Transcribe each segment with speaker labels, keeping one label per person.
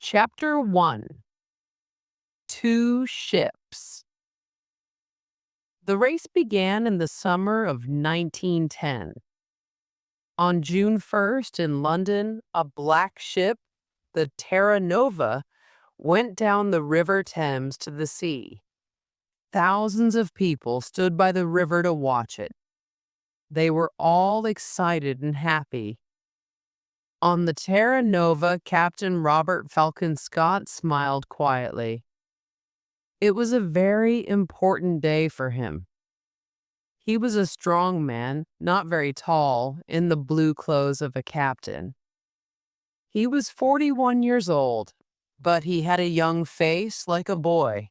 Speaker 1: Chapter 1. Two Ships. The race began in the summer of 1910. On June 1st in London, a black ship, the Terra Nova, went down the River Thames to the sea. Thousands of people stood by the river to watch it. They were all excited and happy. On the Terra Nova, Captain Robert Falcon Scott smiled quietly. It was a very important day for him. He was a strong man, not very tall, in the blue clothes of a captain. He was 41 years old, but he had a young face like a boy.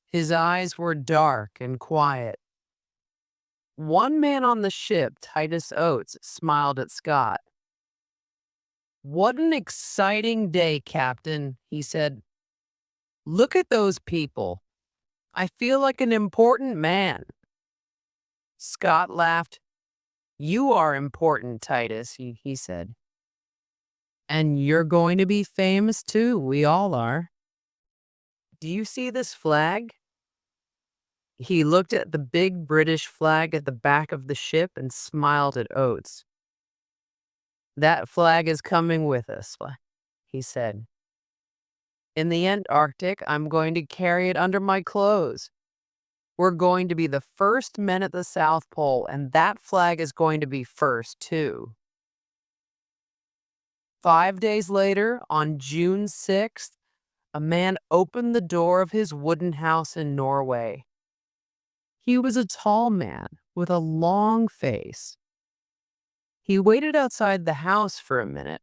Speaker 1: His eyes were dark and quiet. One man on the ship, Titus Oates, smiled at Scott. "What an exciting day, Captain," he said. "Look at those people. I feel like an important man." Scott laughed. "You are important, Titus," he said. "And you're going to be famous too. We all are. Do you see this flag?" He looked at the big British flag at the back of the ship and smiled at Oates. "That flag is coming with us," he said. "In the Antarctic, I'm going to carry it under my clothes. We're going to be the first men at the South Pole, and that flag is going to be first, too." 5 days later, on June 6th, a man opened the door of his wooden house in Norway. He was a tall man with a long face. He waited outside the house for a minute.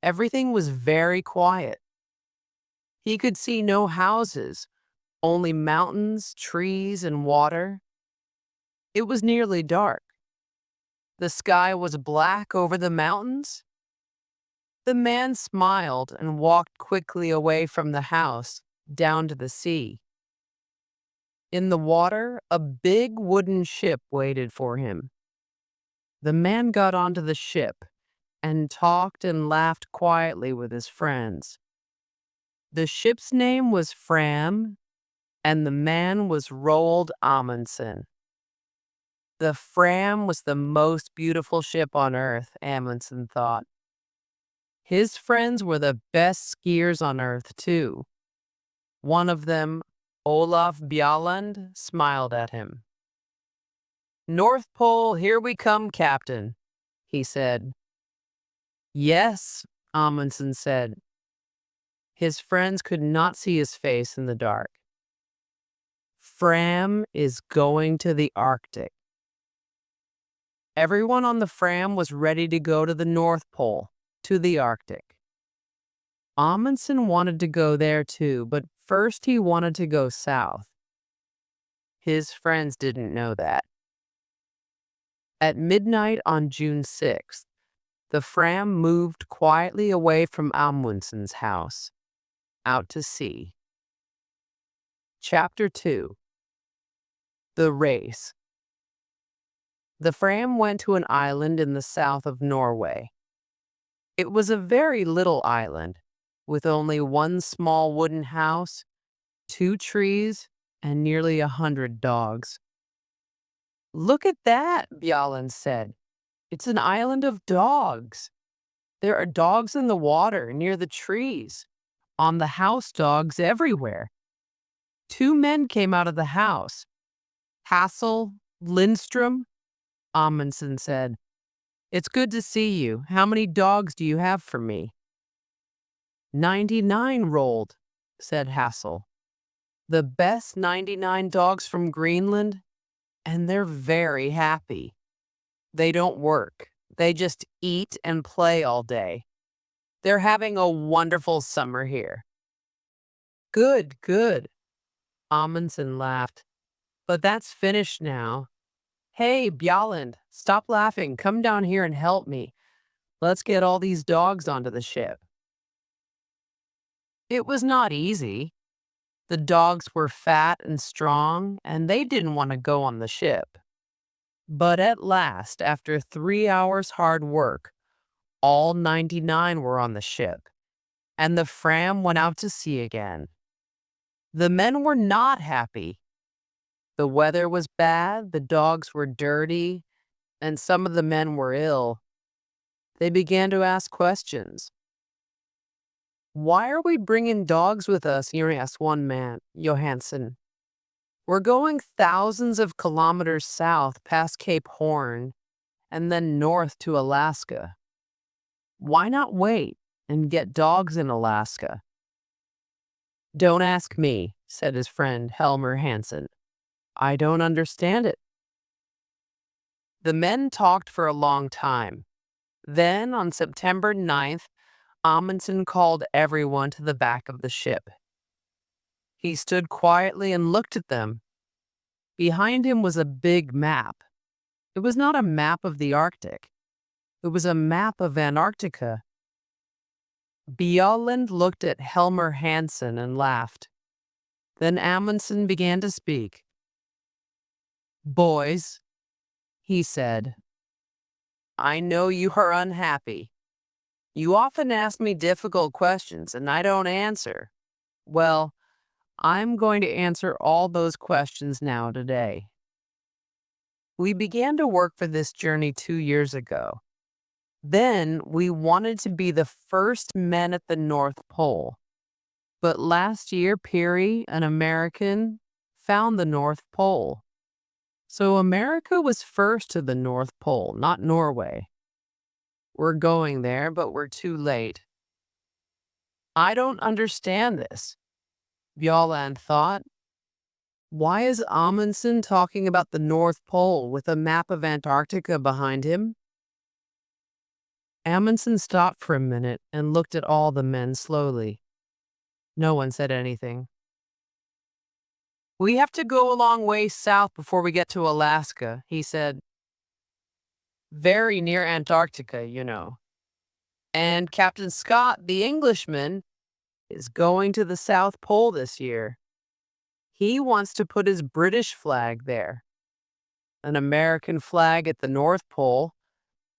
Speaker 1: Everything was very quiet. He could see no houses, only mountains, trees, and water. It was nearly dark. The sky was black over the mountains. The man smiled and walked quickly away from the house, down to the sea. In the water, a big wooden ship waited for him. The man got onto the ship and talked and laughed quietly with his friends. The ship's name was Fram, and the man was Roald Amundsen. The Fram was the most beautiful ship on Earth, Amundsen thought. His friends were the best skiers on Earth, too. One of them, Olaf Bjaaland, smiled at him. "North Pole, here we come, Captain," he said. "Yes," Amundsen said. His friends could not see his face in the dark. "Fram is going to the Arctic." Everyone on the Fram was ready to go to the North Pole, to the Arctic. Amundsen wanted to go there too, but first he wanted to go south. His friends didn't know that. At midnight on June 6th, the Fram moved quietly away from Amundsen's house, out to sea. Chapter 2. The Race. The Fram went to an island in the south of Norway. It was a very little island, with only one small wooden house, 2 trees, and nearly 100 dogs. "Look at that," Bjaaland said. "It's an island of dogs. There are dogs in the water, near the trees, on the house dogs everywhere." 2 men came out of the house. "Hassel, Lindstrom," Amundsen said. "It's good to see you. How many dogs do you have for me?" 99, Roald," said Hassel. "The best 99 dogs from Greenland, and they're very happy. They don't work. They just eat and play all day. They're having a wonderful summer here." "Good, good," Amundsen laughed. "But that's finished now. Hey, Bjaaland, stop laughing. Come down here and help me. Let's get all these dogs onto the ship." It was not easy. The dogs were fat and strong, and they didn't want to go on the ship. But at last, after 3 hours' hard work, all 99 were on the ship. and the Fram went out to sea again. The men were not happy. The weather was bad, the dogs were dirty, and some of the men were ill. They began to ask questions. "Why are we bringing dogs with us?" asked one man, Johansson. "We're going thousands of kilometers south past Cape Horn and then north to Alaska. Why not wait and get dogs in Alaska?" "Don't ask me," said his friend Helmer Hansen. "I don't understand it." The men talked for a long time. Then, on September 9th, Amundsen called everyone to the back of the ship. He stood quietly and looked at them. Behind him was a big map. It was not a map of the Arctic. It was a map of Antarctica. Bjaaland looked at Helmer Hansen and laughed. Then Amundsen began to speak. "Boys," he said, "I know you are unhappy. You often ask me difficult questions and I don't answer. Well, I'm going to answer all those questions now today. We began to work for this journey 2 years ago. Then we wanted to be the first men at the North Pole. But last year, Peary, an American, found the North Pole. So America was first to the North Pole, not Norway. We're going there, but we're too late." "I don't understand this," Bjaaland thought. "Why is Amundsen talking about the North Pole with a map of Antarctica behind him?" Amundsen stopped for a minute and looked at all the men slowly. No one said anything. "We have to go a long way south before we get to Alaska," he said. "Very near Antarctica, you know. And Captain Scott, the Englishman, is going to the South Pole this year. He wants to put his British flag there. An American flag at the North Pole,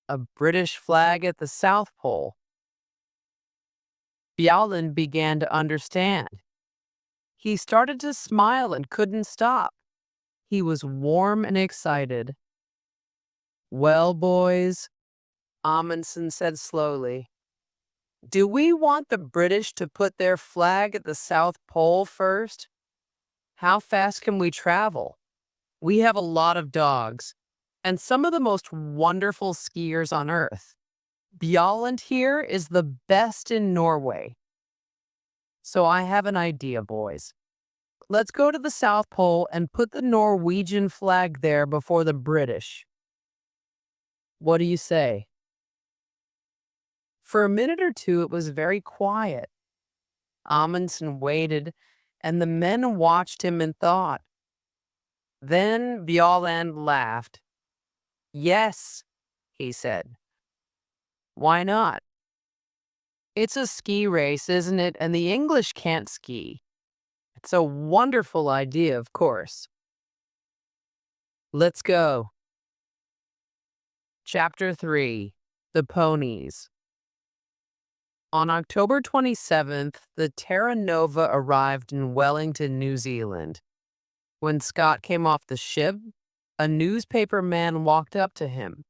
Speaker 1: a British flag at the South Pole." Bjaaland began to understand. He started to smile and couldn't stop. He was warm and excited. "Well, boys," Amundsen said slowly, "do we want the British to put their flag at the South Pole first? How fast can we travel? We have a lot of dogs and some of the most wonderful skiers on Earth. Bjaaland here is the best in Norway. So I have an idea, boys. Let's go to the South Pole and put the Norwegian flag there before the British. What do you say?" For a minute or two, it was very quiet. Amundsen waited, and the men watched him in thought. Then Bjaaland laughed. "Yes," he said. "Why not? It's a ski race, isn't it? And the English can't ski. It's a wonderful idea, of course. Let's go." Chapter 3. The Ponies. On October 27th, the Terra Nova arrived in Wellington, New Zealand. When Scott came off the ship, a newspaper man walked up to him.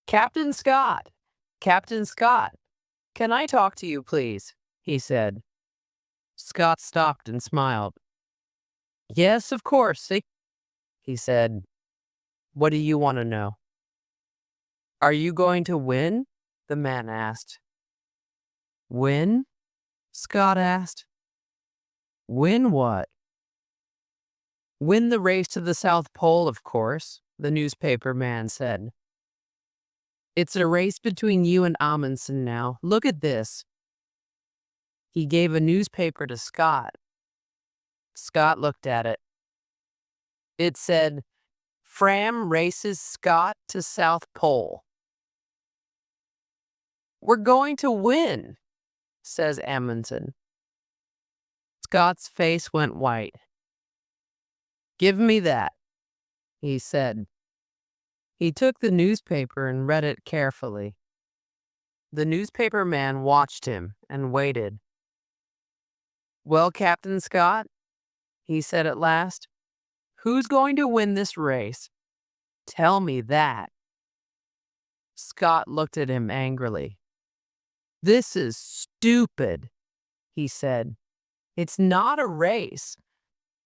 Speaker 1: "Captain Scott! Captain Scott! Can I talk to you, please?" he said. Scott stopped and smiled. "Yes, of course," he said. "What do you want to know?" "Are you going to win?" the man asked. "Win?" Scott asked. "Win what?" "Win the race to the South Pole, of course," the newspaper man said. "It's a race between you and Amundsen now. Look at this." He gave a newspaper to Scott. Scott looked at it. It said, "Fram races Scott to South Pole." "We're going to win," says Amundsen. Scott's face went white. "Give me that," he said. He took the newspaper and read it carefully. The newspaper man watched him and waited. "Well, Captain Scott," he said at last, "who's going to win this race? Tell me that." Scott looked at him angrily. "This is stupid," he said. "It's not a race.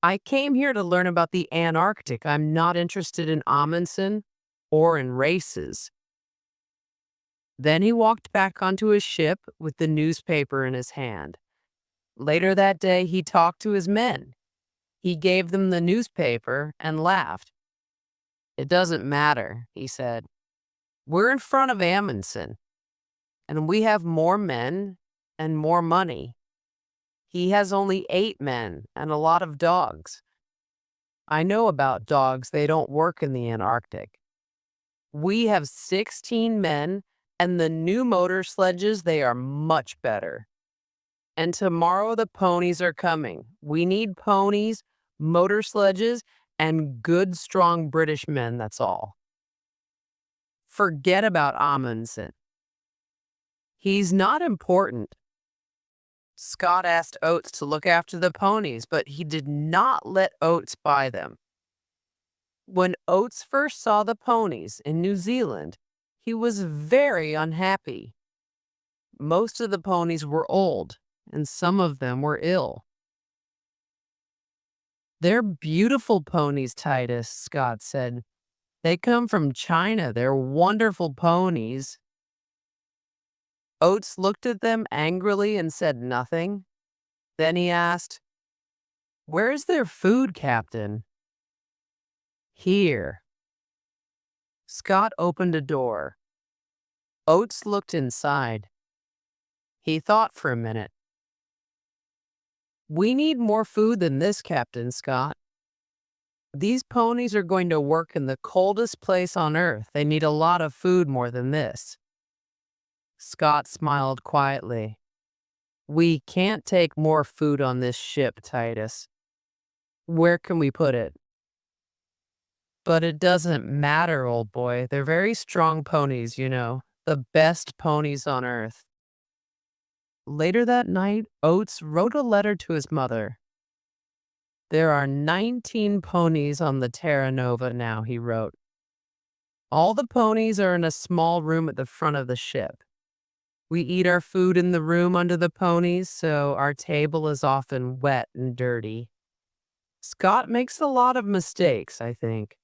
Speaker 1: I came here to learn about the Antarctic. I'm not interested in Amundsen or in races." Then he walked back onto his ship with the newspaper in his hand. Later that day, he talked to his men. He gave them the newspaper and laughed. "It doesn't matter," he said. "We're in front of Amundsen, and we have more men and more money. He has only 8 men and a lot of dogs. I know about dogs, they don't work in the Antarctic. We have 16 men, and the new motor sledges, they are much better. And tomorrow the ponies are coming. We need ponies, motor sledges, and good, strong British men, that's all. Forget about Amundsen. He's not important." Scott asked Oates to look after the ponies, but he did not let Oates buy them. When Oates first saw the ponies in New Zealand, he was very unhappy. Most of the ponies were old, and some of them were ill. "They're beautiful ponies, Titus," Scott said. "They come from China. They're wonderful ponies." Oates looked at them angrily and said nothing. Then he asked, "Where's their food, Captain?" "Here." Scott opened a door. Oates looked inside. He thought for a minute. "We need more food than this, Captain Scott. These ponies are going to work in the coldest place on Earth. They need a lot of food more than this." Scott smiled quietly. "We can't take more food on this ship, Titus. Where can we put it?" "But it doesn't matter, old boy. They're very strong ponies, you know. The best ponies on Earth." Later that night, Oates wrote a letter to his mother. "There are 19 ponies on the Terra Nova now," he wrote. "All the ponies are in a small room at the front of the ship. We eat our food in the room under the ponies, so our table is often wet and dirty. Scott makes a lot of mistakes, I think.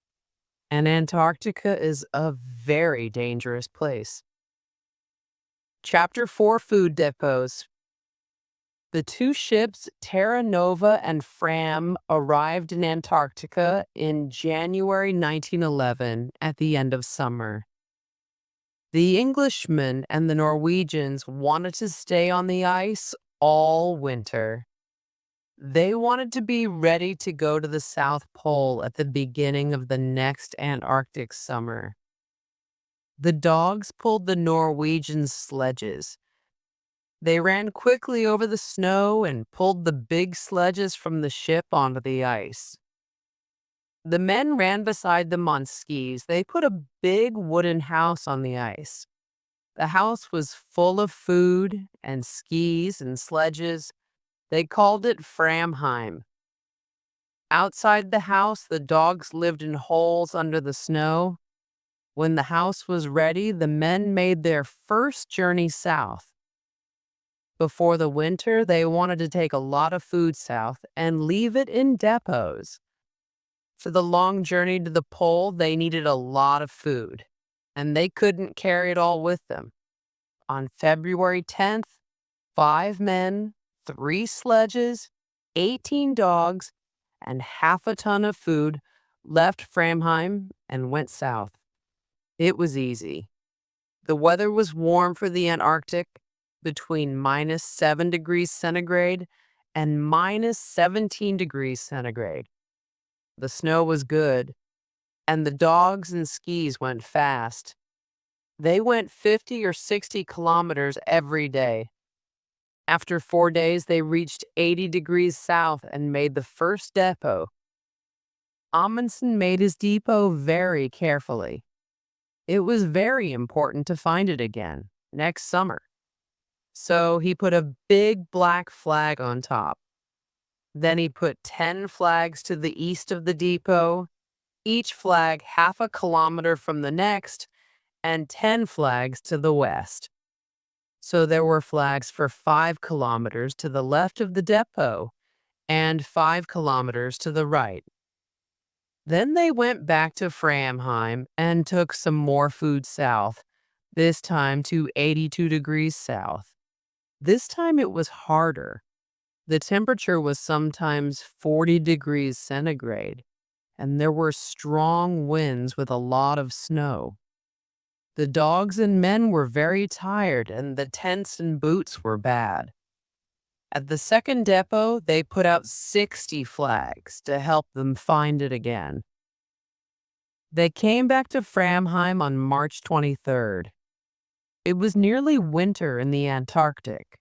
Speaker 1: And Antarctica is a very dangerous place." Chapter 4: Food Depots. The 2 ships, Terra Nova and Fram, arrived in Antarctica in January 1911 at the end of summer. The Englishmen and the Norwegians wanted to stay on the ice all winter. They wanted to be ready to go to the South Pole at the beginning of the next Antarctic summer. The dogs pulled the Norwegian sledges. They ran quickly over the snow and pulled the big sledges from the ship onto the ice. The men ran beside them on skis. They put a big wooden house on the ice. The house was full of food and skis and sledges. They called it Framheim. Outside the house, the dogs lived in holes under the snow. When the house was ready, the men made their first journey south. Before the winter, they wanted to take a lot of food south and leave it in depots. For the long journey to the pole, they needed a lot of food, and they couldn't carry it all with them. On February 10th, 5 men, 3 sledges, 18 dogs, and half a ton of food left Framheim and went south. It was easy. The weather was warm for the Antarctic, between -7 degrees centigrade and -17 degrees centigrade. The snow was good, and the dogs and skis went fast. They went 50 or 60 kilometers every day. After 4 days, they reached 80 degrees south and made the first depot. Amundsen made his depot very carefully. It was very important to find it again. next summer. So he put a big black flag on top. Then he put 10 flags to the east of the depot, each flag half a kilometer from the next, and 10 flags to the west. So there were flags for 5 kilometers to the left of the depot and 5 kilometers to the right. Then they went back to Framheim and took some more food south, this time to 82 degrees south. This time it was harder. The temperature was sometimes 40 degrees centigrade, and there were strong winds with a lot of snow. The dogs and men were very tired, and the tents and boots were bad. At the second depot, they put out 60 flags to help them find it again. They came back to Framheim on March 23rd. It was nearly winter in the Antarctic.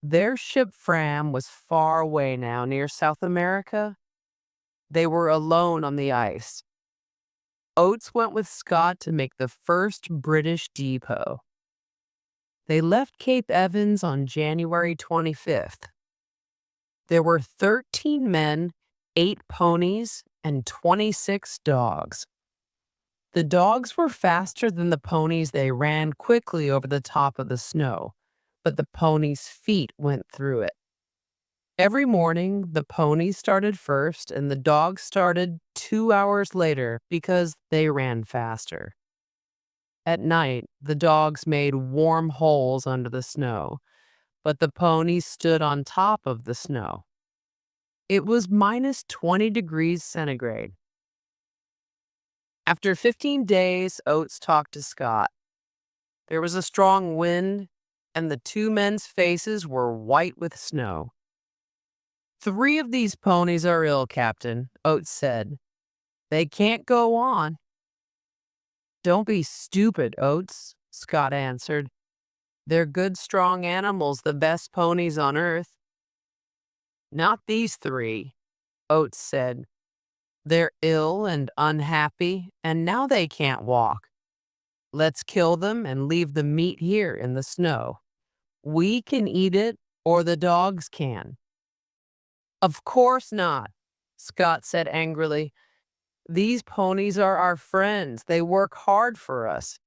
Speaker 1: Their ship Fram was far away now near South America. They were alone on the ice. Oates went with Scott to make the first British depot. They left Cape Evans on January 25th. There were 13 men, 8 ponies, and 26 dogs. The dogs were faster than the ponies. They ran quickly over the top of the snow, but the ponies' feet went through it. Every morning, the ponies started first and the dogs started 2 hours later because they ran faster. At night, the dogs made warm holes under the snow, but the ponies stood on top of the snow. It was minus 20 degrees centigrade. After 15 days, Oates talked to Scott. There was a strong wind, and the 2 men's faces were white with snow. 3 of these ponies are ill, Captain, Oates said. They can't go on. Don't be stupid, Oates, Scott answered. They're good, strong animals, the best ponies on earth. Not these 3, Oates said. They're ill and unhappy, and now they can't walk. Let's kill them and leave the meat here in the snow. We can eat it, or the dogs can. Of course not, Scott said angrily. These ponies are our friends. They work hard for us.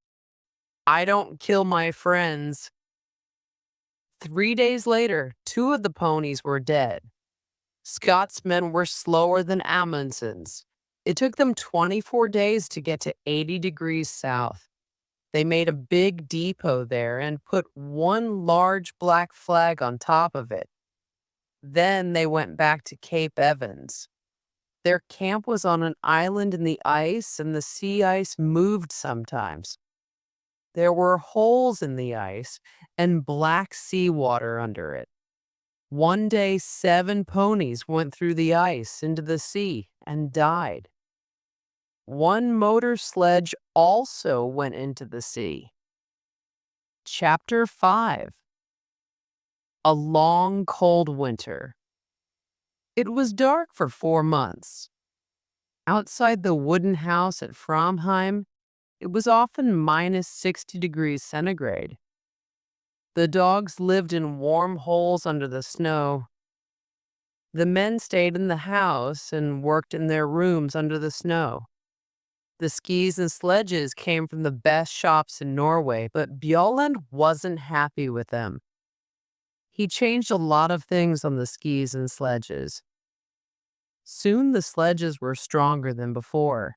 Speaker 1: I don't kill my friends. 3 days later, 2 of the ponies were dead. Scott's men were slower than Amundsen's. It took them 24 days to get to 80 degrees south. They made a big depot there and put 1 large black flag on top of it. Then they went back to Cape Evans. Their camp was on an island in the ice, and the sea ice moved sometimes. There were holes in the ice and black seawater under it. One day, 7 ponies went through the ice into the sea and died. 1 motor sledge also went into the sea. Chapter 5. A long, cold winter. It was dark for 4 months. Outside the wooden house at Framheim, it was often minus 60 degrees centigrade. The dogs lived in warm holes under the snow. The men stayed in the house and worked in their rooms under the snow. The skis and sledges came from the best shops in Norway, but Bjaaland wasn't happy with them. He changed a lot of things on the skis and sledges. Soon the sledges were stronger than before.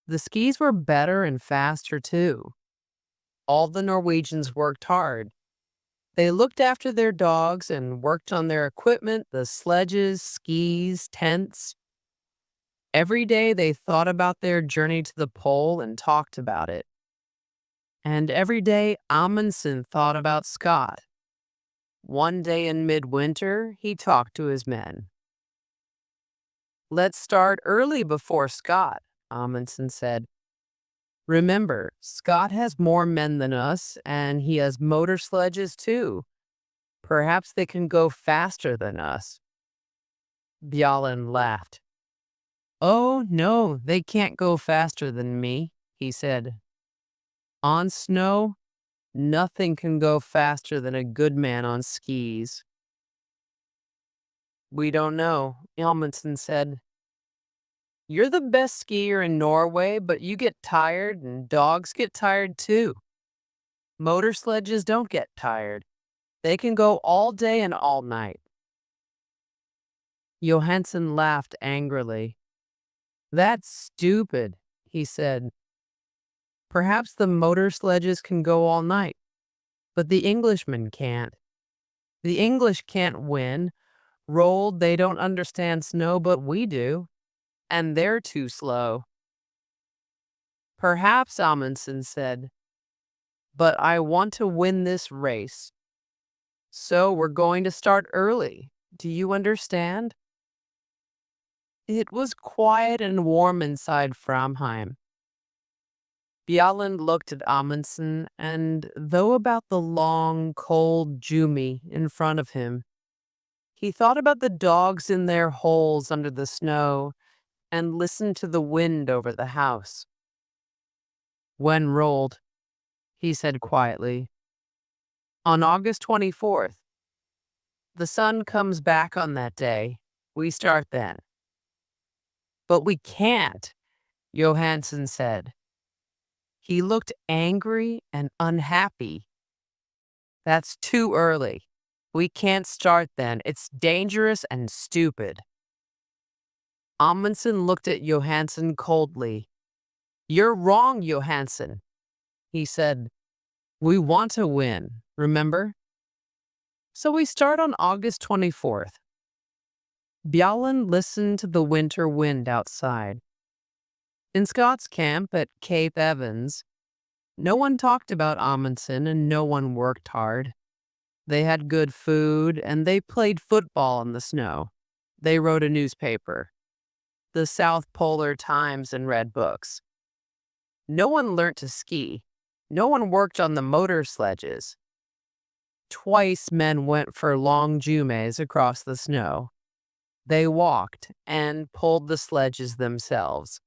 Speaker 1: The skis were better and faster too. All the Norwegians worked hard. They looked after their dogs and worked on their equipment, the sledges, skis, tents. Every day they thought about their journey to the pole and talked about it. And every day Amundsen thought about Scott. One day in midwinter, he talked to his men. Let's start early before Scott, Amundsen said. Remember, Scott has more men than us, and he has motor sledges too. Perhaps they can go faster than us. Bjaaland laughed. Oh, no, they can't go faster than me, he said. On snow, Nothing can go faster than a good man on skis. We don't know, Amundsen said. You're the best skier in Norway, but you get tired and dogs get tired too. Motor sledges don't get tired. They can go all day and all night. Johansen laughed angrily. That's stupid, he said. Perhaps the motor sledges can go all night, but the Englishmen can't. The English can't win. Rolled, they don't understand snow, but we do, and they're too slow. Perhaps, Amundsen said, but I want to win this race. So we're going to start early. Do you understand? It was quiet and warm inside Framheim. Bjalland looked at Amundsen, and though about the long, cold Jumi in front of him, he thought about the dogs in their holes under the snow and listened to the wind over the house. When rolled, he said quietly. On August 24th. The sun comes back on that day. We start then. But we can't, Johansen said. He looked angry and unhappy. That's too early. We can't start then. It's dangerous and stupid. Amundsen looked at Johansen coldly. You're wrong, Johansen, he said. We want to win, remember? So we start on August 24th. Bjalland listened to the winter wind outside. In Scott's camp at Cape Evans, no one talked about Amundsen and no one worked hard. They had good food and they played football in the snow. They wrote a newspaper, the South Polar Times, and read books. No one learnt to ski. No one worked on the motor sledges. Twice men went for long jumes across the snow. They walked and pulled the sledges themselves.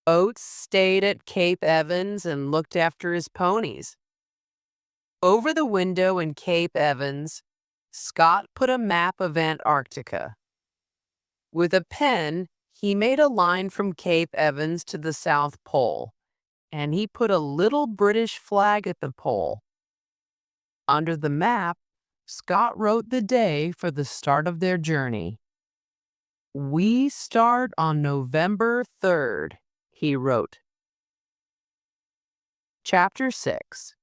Speaker 1: Oates stayed at Cape Evans and looked after his ponies. Over the window in Cape Evans, Scott put a map of Antarctica. With a pen, he made a line from Cape Evans to the South Pole, and he put a little British flag at the pole. Under the map, Scott wrote the day for the start of their journey. We start on November 3rd, he wrote. Chapter 6.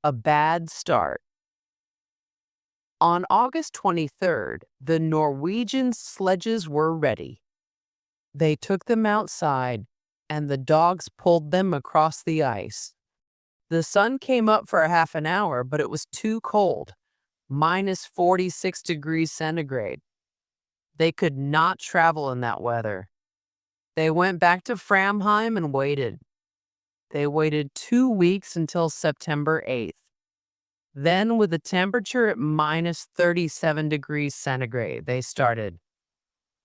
Speaker 1: A Bad Start. On August 23rd, the Norwegian sledges were ready. They took them outside, and the dogs pulled them across the ice. The sun came up for a half an hour, but it was too cold, minus 46 degrees centigrade. They could not travel in that weather. They went back to Framheim and waited. They waited 2 weeks until September 8th. Then, with the temperature at minus 37 degrees centigrade, they started.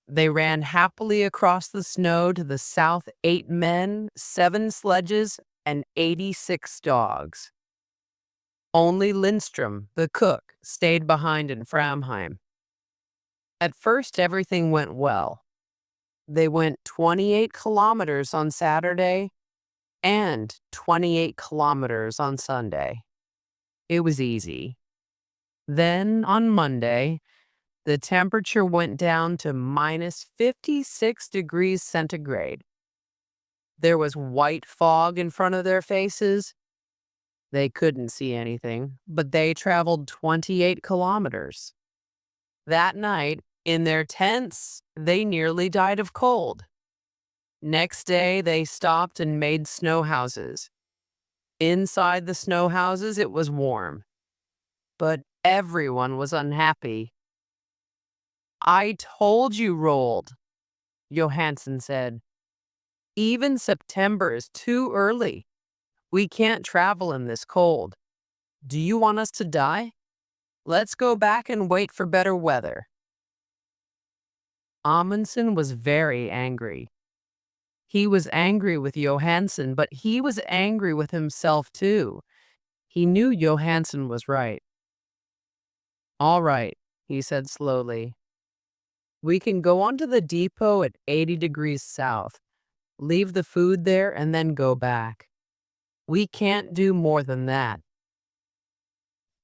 Speaker 1: They ran happily across the snow to the south, 8 men, 7 sledges, and 86 dogs. Only Lindstrom, the cook, stayed behind in Framheim. At first, everything went well. They went 28 kilometers on Saturday and 28 kilometers on Sunday. It was easy. Then, on Monday, the temperature went down to minus 56 degrees centigrade. There was white fog in front of their faces. They couldn't see anything, but they traveled 28 kilometers. That night, in their tents, they nearly died of cold. Next day, they stopped and made snow houses. Inside the snow houses, it was warm, but everyone was unhappy. I told you, Roald, Johansen said. Even September is too early. We can't travel in this cold. Do you want us to die? Let's go back and wait for better weather. Amundsen was very angry. He was angry with Johansen, but he was angry with himself too. He knew Johansen was right. "All right," he said slowly. "We can go on to the depot at 80 degrees south, leave the food there, and then go back. We can't do more than that."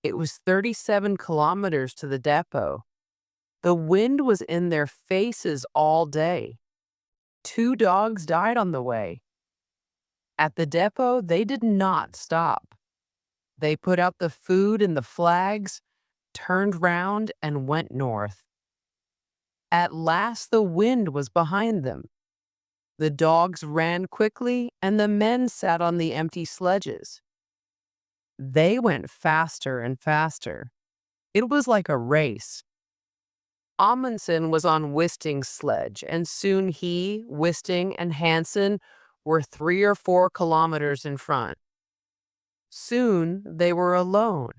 Speaker 1: It was 37 kilometers to the depot. The wind was in their faces all day. 2 dogs died on the way. At the depot, they did not stop. They put out the food and the flags, turned round, and went north. At last, the wind was behind them. The dogs ran quickly, and the men sat on the empty sledges. They went faster and faster. It was like a race. Amundsen was on Wisting's sledge, and soon he, Wisting, and Hansen were 3 or 4 kilometers in front. Soon they were alone.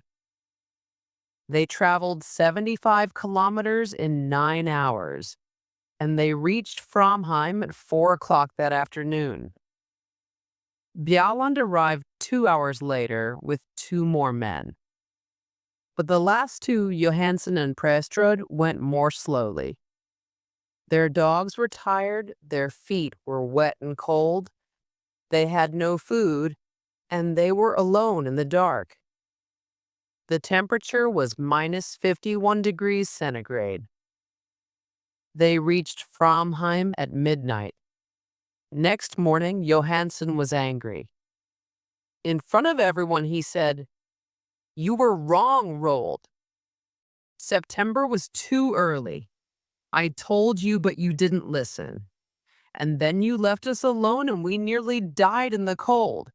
Speaker 1: They traveled 75 kilometers in 9 hours, and they reached Framheim at 4 o'clock that afternoon. Bjalland arrived 2 hours later with 2 more men. But the last two, Johansen and Prestrud, went more slowly. Their dogs were tired, their feet were wet and cold, they had no food, and they were alone in the dark. The temperature was minus 51 degrees centigrade. They reached Framheim at midnight. Next morning, Johansen was angry. In front of everyone, he said, "You were wrong, Roald. September was too early. I told you, but you didn't listen. And then you left us alone and we nearly died in the cold.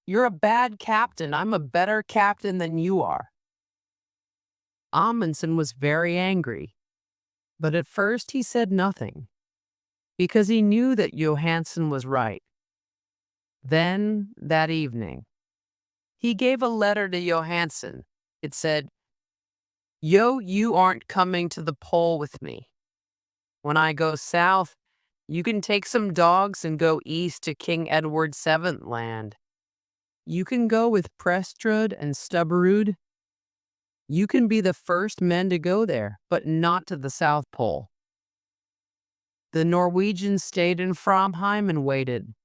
Speaker 1: You're a bad captain. I'm a better captain than you are." Amundsen was very angry, but at first he said nothing, because he knew that Johansen was right. Then, that evening, he gave a letter to Johansen. It said, You aren't coming to the pole with me. When I go south, you can take some dogs and go east to King Edward VII land. You can go with Prestrud and Stubberud. You can be the first men to go there, but not to the South Pole." The Norwegians stayed in Framheim and waited.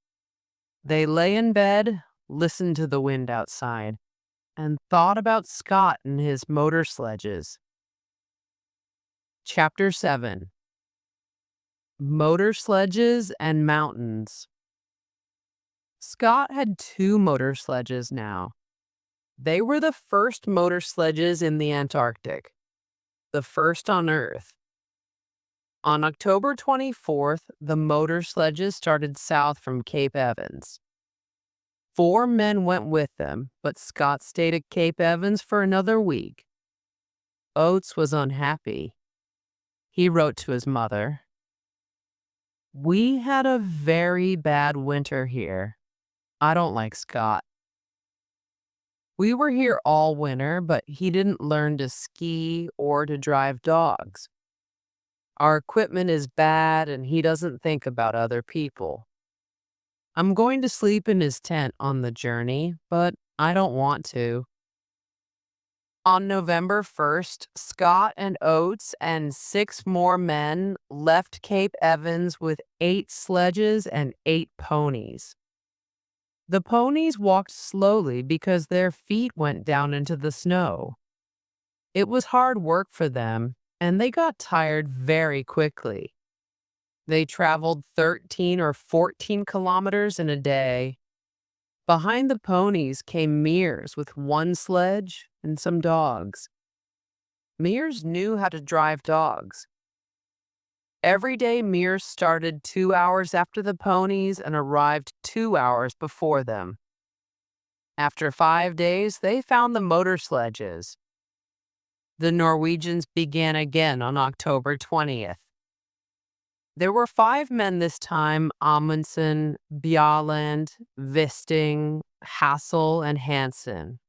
Speaker 1: They lay in bed, listened to the wind outside, and thought about Scott and his motor sledges. Chapter 7. Motor Sledges and Mountains. Scott had 2 motor sledges now. They were the first motor sledges in the Antarctic, the first on Earth. On October 24th, the motor sledges started south from Cape Evans. 4 men went with them, but Scott stayed at Cape Evans for another week. Oates was unhappy. He wrote to his mother, "We had a very bad winter here. I don't like Scott. We were here all winter, but he didn't learn to ski or to drive dogs. Our equipment is bad and he doesn't think about other people. I'm going to sleep in his tent on the journey, but I don't want to." On November 1st, Scott and Oates and 6 more men left Cape Evans with 8 sledges and 8 ponies. The ponies walked slowly because their feet went down into the snow. It was hard work for them, and they got tired very quickly. They traveled 13 or 14 kilometers in a day. Behind the ponies came Mears with 1 sledge and some dogs. Mears knew how to drive dogs. Every day, Mears started 2 hours after the ponies and arrived 2 hours before them. After 5 days, they found the motor sledges. The Norwegians began again on October 20th. There were 5 men this time: Amundsen, Bjalland, Wisting, Hassel, and Hansen.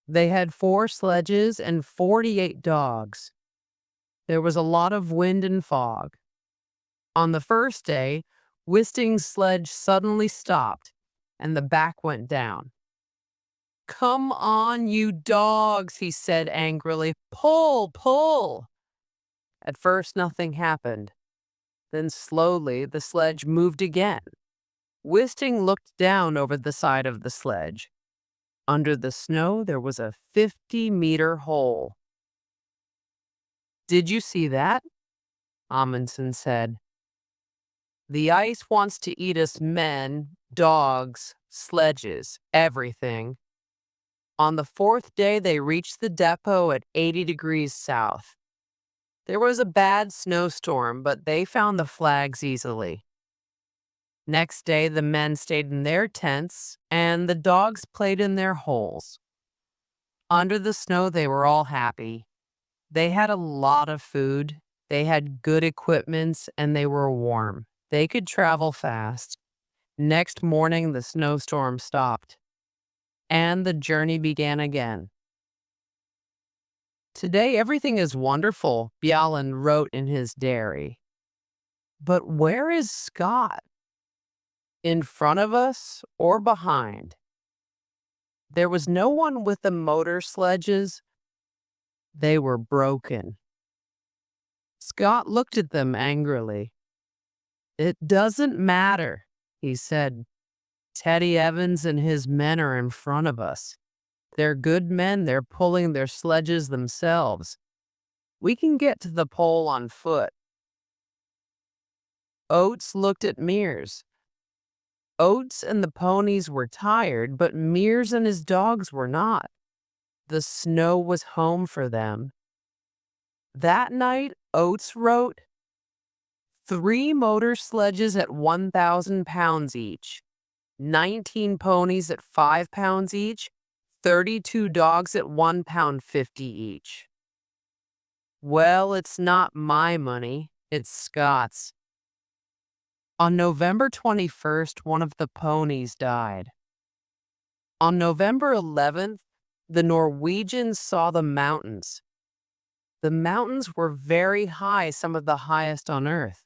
Speaker 1: They had 4 sledges and 48 dogs. There was a lot of wind and fog. On the first day, Wisting's sledge suddenly stopped, and the back went down. "Come on, you dogs," he said angrily. "Pull, pull." At first, nothing happened. Then slowly, the sledge moved again. Wisting looked down over the side of the sledge. Under the snow, there was a 50-meter hole. "Did you see that?" Amundsen said. "The ice wants to eat us men, dogs, sledges, everything." On the fourth day, they reached the depot at 80 degrees south. There was a bad snowstorm, but they found the flags easily. Next day, the men stayed in their tents, and the dogs played in their holes. Under the snow, they were all happy. They had a lot of food, they had good equipment, and they were warm. They could travel fast. Next morning, the snowstorm stopped, and the journey began again. "Today, everything is wonderful," Bjaaland wrote in his diary. "But where is Scott? In front of us or behind?" There was no one with the motor sledges. They were broken. Scott looked at them angrily. "It doesn't matter," he said. "Teddy Evans and his men are in front of us. They're good men. They're pulling their sledges themselves. We can get to the pole on foot." Oates looked at Mears. Oates and the ponies were tired, but Mears and his dogs were not. The snow was home for them. That night, Oates wrote, "3 motor sledges at 1,000 pounds each, 19 ponies at 5 pounds each, 32 dogs at 1 pound 50 each. Well, it's not my money, it's Scott's." On November 21st, one of the ponies died. On November 11th, the Norwegians saw the mountains. The mountains were very high, some of the highest on Earth.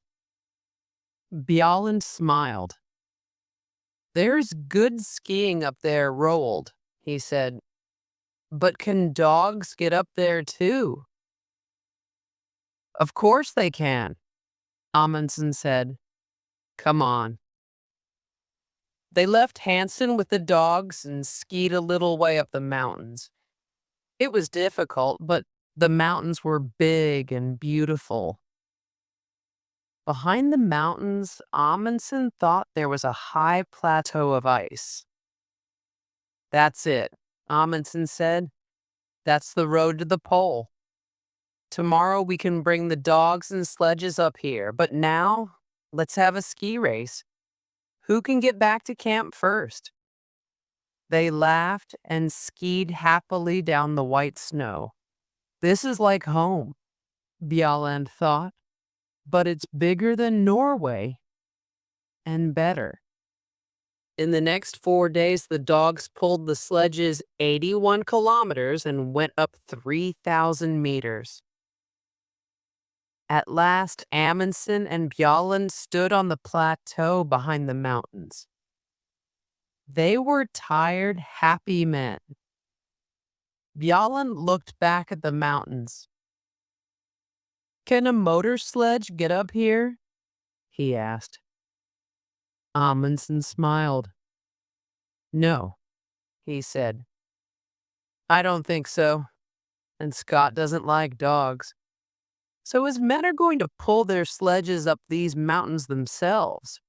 Speaker 1: Bjaaland smiled. "There's good skiing up there, Roald," he said. "But can dogs get up there too?" "Of course they can," Amundsen said. "Come on." They left Hansen with the dogs and skied a little way up the mountains. It was difficult, but the mountains were big and beautiful. Behind the mountains, Amundsen thought there was a high plateau of ice. "That's it," Amundsen said. "That's the road to the pole. Tomorrow we can bring the dogs and sledges up here, but now let's have a ski race. Who can get back to camp first?" They laughed and skied happily down the white snow. "This is like home," Bjaaland thought, "but it's bigger than Norway and better." In the next 4 days, the dogs pulled the sledges 81 kilometers and went up 3,000 meters. At last, Amundsen and Bjaaland stood on the plateau behind the mountains. They were tired, happy men. Bjaaland looked back at the mountains. "Can a motor sledge get up here?" he asked. Amundsen smiled. "No," he said. "I don't think so. And Scott doesn't like dogs. So his men are going to pull their sledges up these mountains themselves.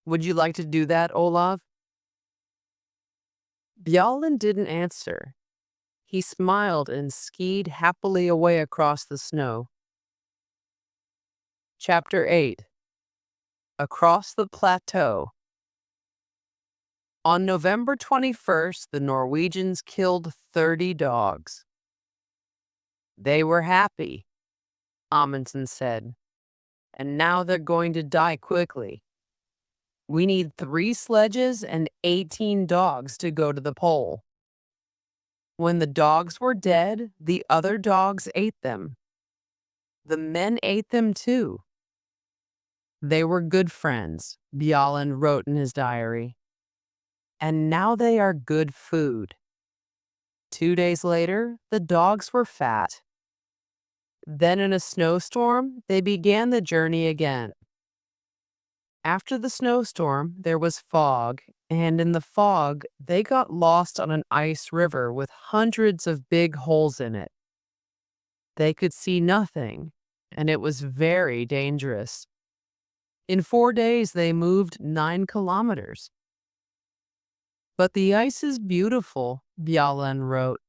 Speaker 1: Would you like to do that, Olav?" Bjaaland didn't answer. He smiled and skied happily away across the snow. Chapter 8. Across the Plateau. On November 21st, the Norwegians killed 30 dogs. "They were happy," Amundsen said, "and now they're going to die quickly. We need 3 sledges and 18 dogs to go to the pole." When the dogs were dead, the other dogs ate them. The men ate them too. They were good friends, Bjaaland wrote in his diary. And now they are good food. 2 days later, the dogs were fat. Then in a snowstorm, they began the journey again. After the snowstorm, there was fog, and in the fog, they got lost on an ice river with hundreds of big holes in it. They could see nothing, and it was very dangerous. In 4 days, they moved 9 kilometers. But the ice is beautiful, Bjaaland wrote,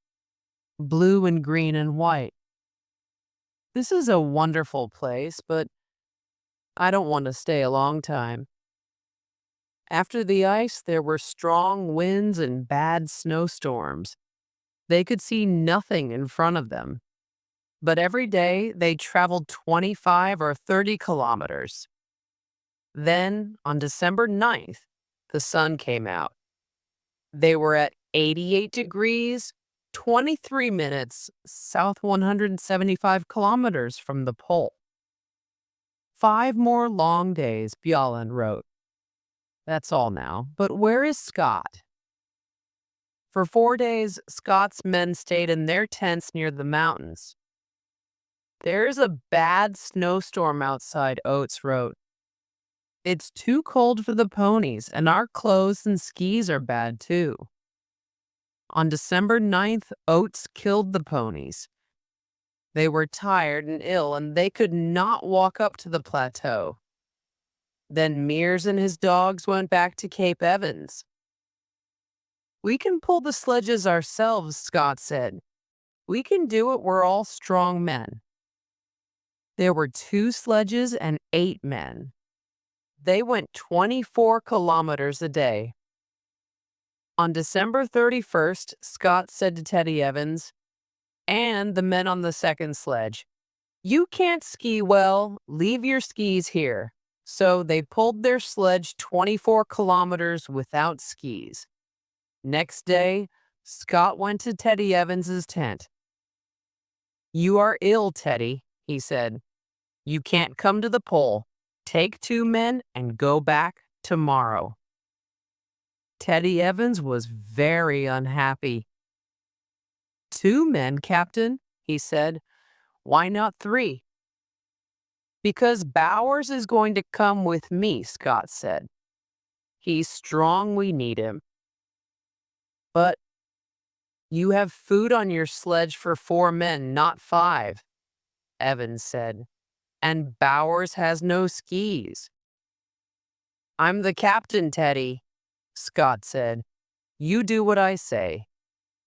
Speaker 1: blue and green and white. This is a wonderful place, but I don't want to stay a long time. After the ice, there were strong winds and bad snowstorms. They could see nothing in front of them. But every day, they traveled 25 or 30 kilometers. Then, on December 9th, the sun came out. They were at 88 degrees, 23 minutes south 175 kilometers from the pole. 5 more long days, Bjaaland wrote. That's all now. But where is Scott? For 4 days, Scott's men stayed in their tents near the mountains. There's a bad snowstorm outside, Oates wrote. It's too cold for the ponies, and our clothes and skis are bad too. On December 9th, Oates killed the ponies. They were tired and ill, and they could not walk up to the plateau. Then Mears and his dogs went back to Cape Evans. We can pull the sledges ourselves, Scott said. We can do it, we're all strong men. There were 2 sledges and 8 men. They went 24 kilometers a day. On December 31st, Scott said to Teddy Evans and the men on the second sledge, "You can't ski well, leave your skis here." So they pulled their sledge 24 kilometers without skis. Next day, Scott went to Teddy Evans's tent. "You are ill, Teddy," he said. "You can't come to the pole. Take 2 men and go back tomorrow." Teddy Evans was very unhappy. "2 men, Captain," he said. "Why not 3? "Because Bowers is going to come with me," Scott said. "He's strong, we need him." "But you have food on your sledge for 4 men, not 5, Evans said. "And Bowers has no skis." "I'm the captain, Teddy," Scott said. "You do what I say.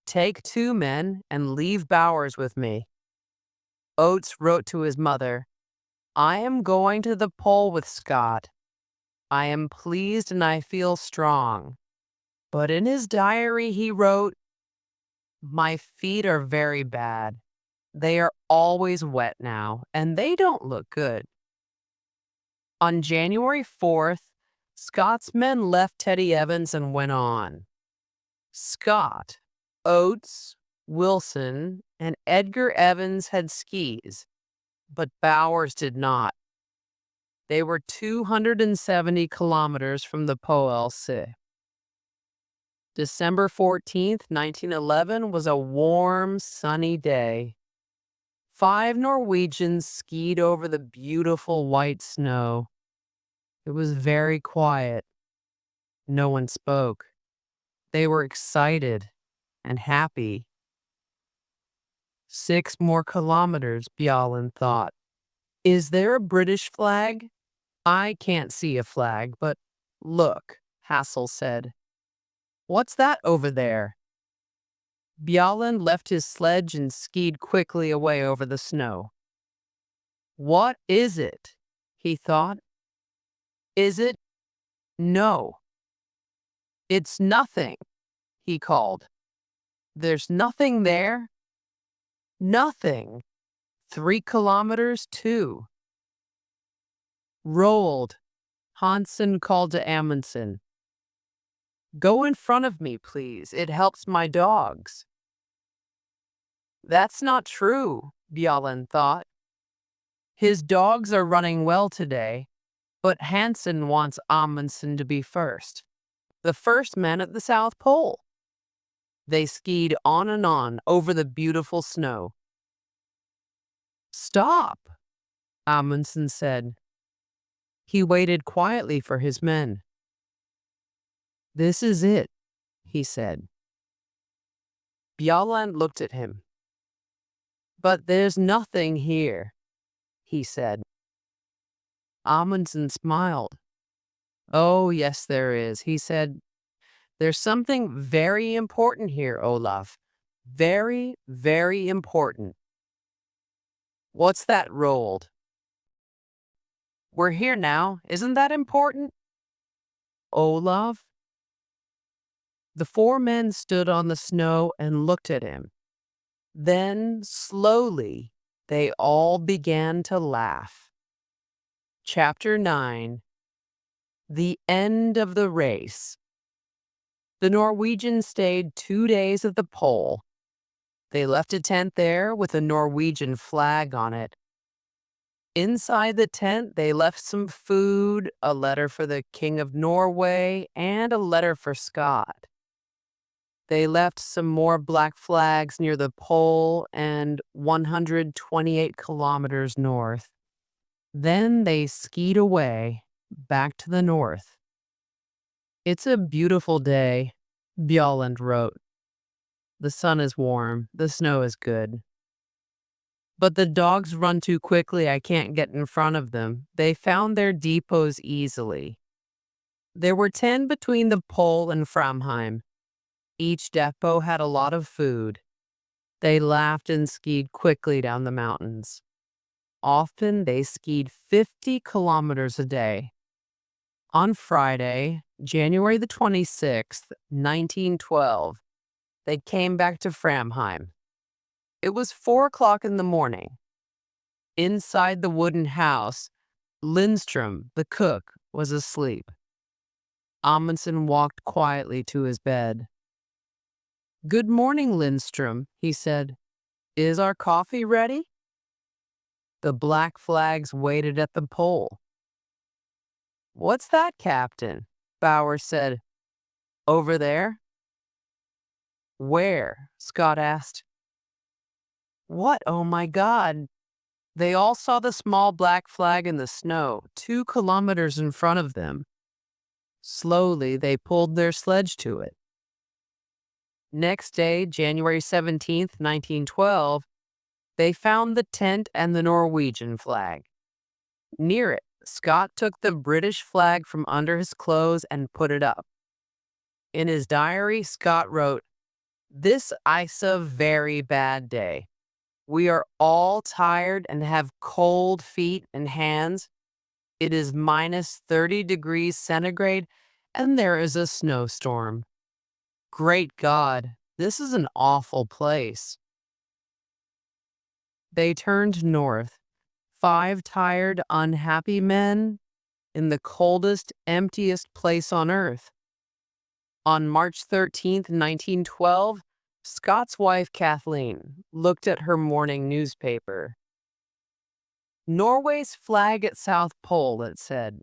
Speaker 1: Take 2 men and leave Bowers with me." Oates wrote to his mother, "I am going to the pole with Scott. I am pleased and I feel strong." But in his diary he wrote, "My feet are very bad. They are always wet now, and they don't look good." On January 4th, Scott's men left Teddy Evans and went on. Scott, Oates, Wilson, and Edgar Evans had skis, but Bowers did not. They were 270 kilometers from the Poelse. December 14th, 1911 was a warm, sunny day. 5 Norwegians skied over the beautiful white snow. It was very quiet. No one spoke. They were excited and happy. 6 more kilometers, Bjaaland thought. Is there a British flag? I can't see a flag, but look, Hassel said. What's that over there? Bjaaland left his sledge and skied quickly away over the snow. What is it? He thought. Is it? No. It's nothing, he called. There's nothing there? Nothing. 3 kilometers, too. Rolled. Hansen called to Amundsen. Go in front of me, please. It helps my dogs. That's not true, Bjaaland thought. His dogs are running well today. But Hansen wants Amundsen to be first. The first men at the South Pole. They skied on and on over the beautiful snow. Stop, Amundsen said. He waited quietly for his men. This is it, he said. Bjaaland looked at him. But there's nothing here, he said. Amundsen smiled. Oh, yes, there is, he said. There's something very important here, Olaf. Very, very important. What's that rolled? We're here now. Isn't that important? Olaf? The four men stood on the snow and looked at him. Then, slowly, they all began to laugh. Chapter 9. The End of the Race. The Norwegians stayed 2 days at the pole. They left a tent there with a Norwegian flag on it. Inside the tent, they left some food, a letter for the King of Norway, and a letter for Scott. They left some more black flags near the pole and 128 kilometers north. Then they skied away, back to the north. It's a beautiful day, Bjaaland wrote. The sun is warm, the snow is good. But the dogs run too quickly, I can't get in front of them. They found their depots easily. There were 10 between the pole and Framheim. Each depot had a lot of food. They laughed and skied quickly down the mountains. Often they skied 50 kilometers a day. On Friday, January the 26th, 1912, they came back to Framheim. It was 4 o'clock in the morning. Inside the wooden house, Lindström, the cook, was asleep. Amundsen walked quietly to his bed. Good morning, Lindström, he said. Is our coffee ready? The black flags waited at the pole. What's that, Captain? Bauer said. Over there? Where? Scott asked. What? Oh my God. They all saw the small black flag in the snow, 2 kilometers in front of them. Slowly, they pulled their sledge to it. Next day, January 17th, 1912, they found the tent and the Norwegian flag. Near it, Scott took the British flag from under his clothes and put it up. In his diary, Scott wrote, "This ice a very bad day. We are all tired and have cold feet and hands. It is minus 30 degrees centigrade, and there is a snowstorm. Great God, this is an awful place." They turned north, 5 tired, unhappy men in the coldest, emptiest place on earth. On March 13th, 1912, Scott's wife, Kathleen, looked at her morning newspaper. Norway's flag at South Pole, it said.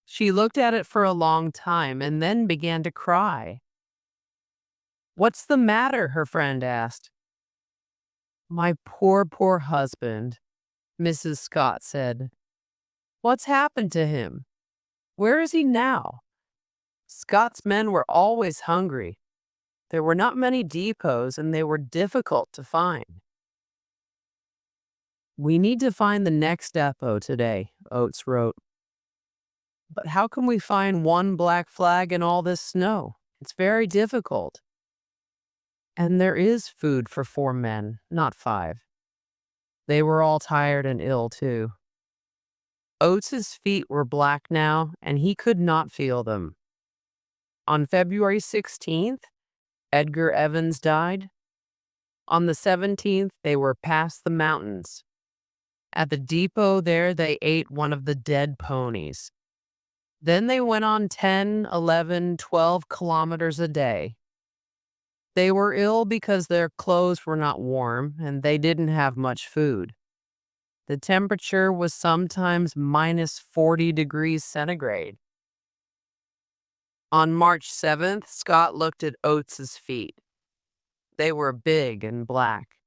Speaker 1: She looked at it for a long time and then began to cry. What's the matter? Her friend asked. My poor, poor husband, Mrs. Scott said. What's happened to him? Where is he now? Scott's men were always hungry. There were not many depots and they were difficult to find. We need to find the next depot today, Oates wrote. But how can we find one black flag in all this snow? It's very difficult. And there is food for 4 men, not 5. They were all tired and ill, too. Oates's feet were black now, and he could not feel them. On February 16th, Edgar Evans died. On the 17th, they were past the mountains. At the depot there, they ate one of the dead ponies. Then they went on 10, 11, 12 kilometers a day. They were ill because their clothes were not warm and they didn't have much food. The temperature was sometimes minus 40 degrees centigrade. On March 7th, Scott looked at Oates's feet. They were big and black.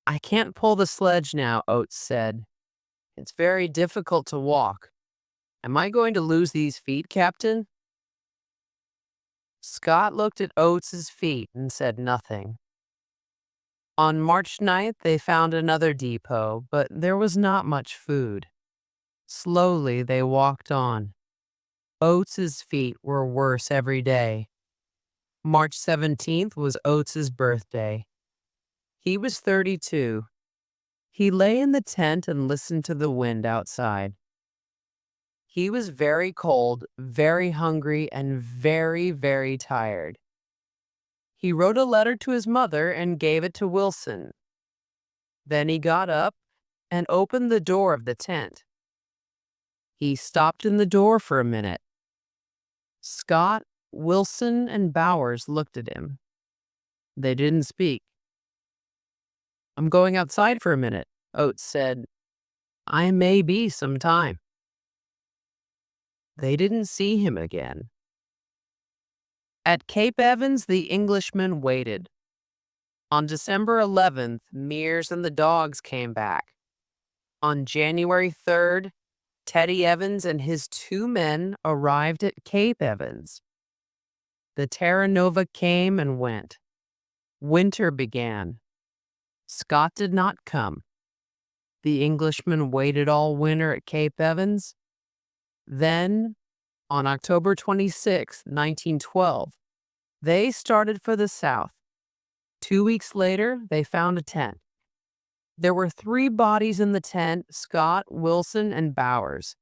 Speaker 1: "I can't pull the sledge now," Oates said. "It's very difficult to walk. Am I going to lose these feet, Captain?" Scott looked at Oates's feet and said nothing. On March 9th, they found another depot, but there was not much food. Slowly, they walked on. Oates's feet were worse every day. March 17th was Oates's birthday. He was 32. He lay in the tent and listened to the wind outside. He was very cold, very hungry, and very, very tired. He wrote a letter to his mother and gave it to Wilson. Then he got up and opened the door of the tent. He stopped in the door for a minute. Scott, Wilson, and Bowers looked at him. They didn't speak. "I'm going outside for a minute," Oates said. "I may be some time." They didn't see him again. At Cape Evans, the Englishmen waited. On December 11th, Mears and the dogs came back. On January 3rd, Teddy Evans and his 2 men arrived at Cape Evans. The Terra Nova came and went. Winter began. Scott did not come. The Englishmen waited all winter at Cape Evans. Then, on October 26, 1912, they started for the south. 2 weeks later, they found a tent. There were 3 bodies in the tent: Scott, Wilson, and Bowers.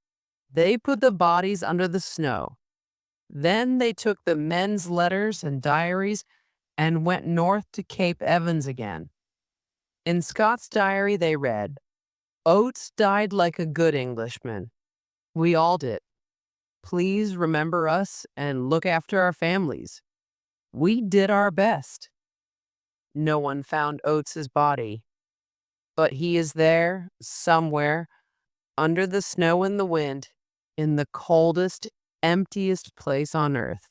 Speaker 1: They put the bodies under the snow. Then they took the men's letters and diaries and went north to Cape Evans again. In Scott's diary, they read, "Oates died like a good Englishman. We all did. Please remember us and look after our families. We did our best." No one found Oates's body, but he is there somewhere under the snow and the wind in the coldest, emptiest place on earth.